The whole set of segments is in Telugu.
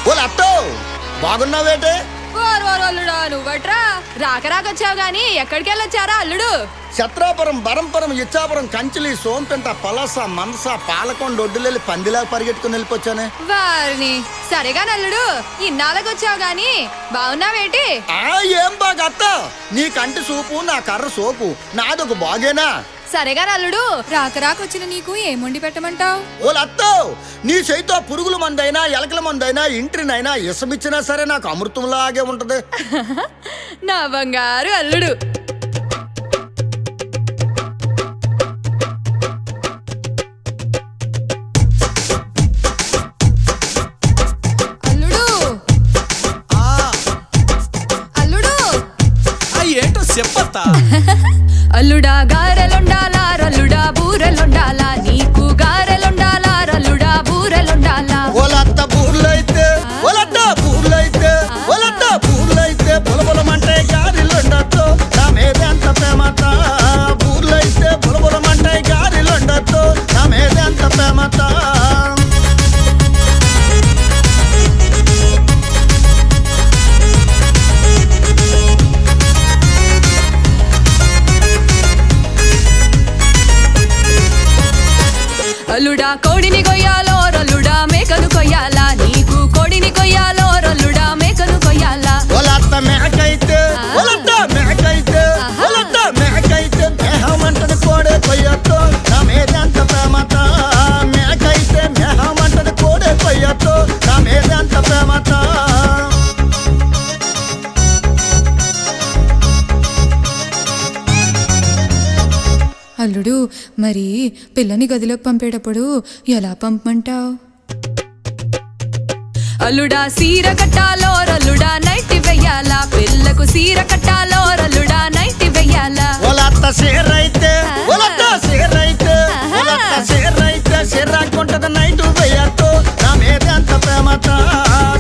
ఓ లత్తో బాగున్నావేటే? అల్లుడా నువ్వట్రా రాకరాకొచ్చావు గాని ఎక్కడికి వెళ్ళొచ్చారా అల్లుడు? ఛత్రాపురం, బరంపురం, ఇచ్చాపురం, కంచిలి, సోంపెంట, పలస, మనస, పాలకొండ, ఒడ్డులెళ్ళి పందిలా పరిగెట్టుకుని వెళ్ళిపోచ్చానే. వారిని సరేగా నల్లుడు ఇన్నాళ్ళకొచ్చావు గాని బాగున్నావేటి? ఏం బాగా అత్త, నీ కంటి సూపు నా కర్ర సోపు, నాదొక బాగేనా? సరేగా నల్లుడు రాకరాకొచ్చిన నీకు ఏం వండి పెట్టమంటావు? ఓ లత్తో, నీ చేతితో పురుగుల మందైనా ఎలకల మందైనా ఇంటినైనా ఇసమిచ్చినా సరే నాకు అమృతంలాగే ఉంటది. నా బంగారు అల్లుడు. అల్లుడు అల్లుడు ఏంటో చెప్పత్తా. అల్లుడా గారెలుండాలా రల్లుడా బూరెలుండాలా, నీకు గారెలుండాలా రల్లుడా బూరెలుండాలా. ఓలత్త బూర్లైతే ఓలత్త బూర్లైతే ఓలత్త బూర్లైతే బులబులమంటే గారిలుండొచ్చు నా మీద ఎంత ప్రేమత. బూర్లైతే బులబులమంటే గారిలుండొచ్చు నా మీద ఎంత ప్రేమత. అల్లుడా కోడిని కొయ్యాలో రల్లుడా మేకను కొయ్యాలా, నీకు కోడిని కొయ్యాలో రల్లుడా మేకను కొయ్యాలా. ఓలత్త మేకైతే ఓలత్త మేకైతే ఓలత్త మేకైతే మేహమంటది కోడే కొయ్యొచ్చు నా మీద ఎంత ప్రేమత. మేకైతే మేహమంటది కోడే కొయ్యొచ్చు నా మీద ఎంత ప్రేమత. అల్లుడు మరి పిల్లని గదిలోకి పంపేటప్పుడు ఎలా పంపమంటావు? అల్లుడా సీర కట్టాలో రల్లుడా నైట్ వెయ్యాలా, పిల్లకు సీర కట్టాలో రల్లుడా నైట్ వెయ్యాలా. ఓలత్త సీరైతే ఓలత్త సీరైతే ఓలత్త సీరైతే సిర్రాకుంటది నైట్ వెయ్యొచ్చు నా మీద ఎంత ప్రేమత.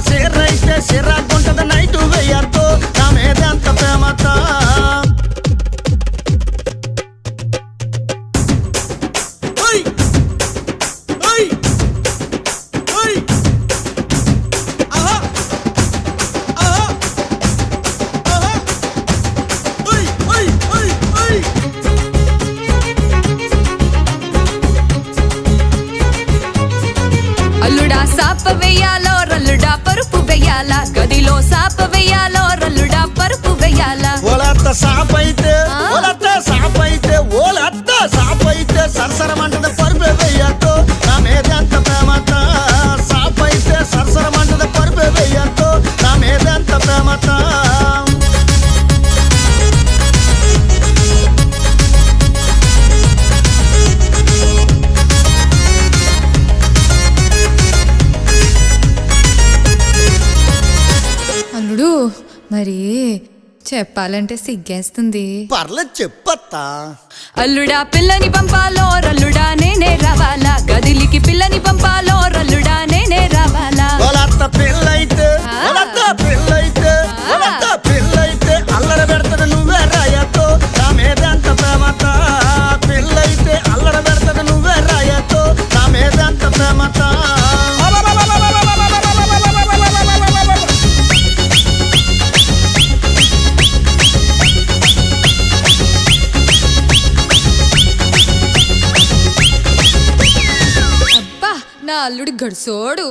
సీరైతే సిర్రాకుంటది నైట్ వెయ్యొచ్చు నా మీద ఎంత ప్రేమత. అల్లుడా సాప వెయ్యాలో రల్లుడా పరుపు వెయ్యాలా, గదిలో సాప వెయ్యాలో రల్లుడా పరుపు వెయ్యాలా. ఓలత్త సాపైతే ఓలత్త సాపైతే ఓలత్త సాపైతే సరసరమంటది పరుపే వెయ్యొచ్చు నా మీద ఎంత ప్రేమత. సాపైతే సరసరమంటది పరుపే వెయ్యొచ్చు నా మీద ఎంత ప్రేమత. అల్లుడు మరి చెప్పాలంటే సిగ్గేస్తుంది. పర్లేదు చెప్పత్తా. అల్లుడా పిల్లని పంపాలో రల్లుడా నేనే రావాలా, గదిలికి పిల్లని పంపాలో రల్లుడా నేనే రావాలా. ఓలత్త పిల్లైతే ఓలత్త పిల్లైతే ఓలత్త పిల్లైతే అల్లరి పెడతది నువ్వే రాయొచ్చు నా మీద ఎంత ప్రేమత. పిల్లైతే అల్లరి పెడతది నువ్వే రాయొచ్చు నా మీద ఎంత ప్రేమత. అబ్బా నా అల్లుడు గడుసోడు.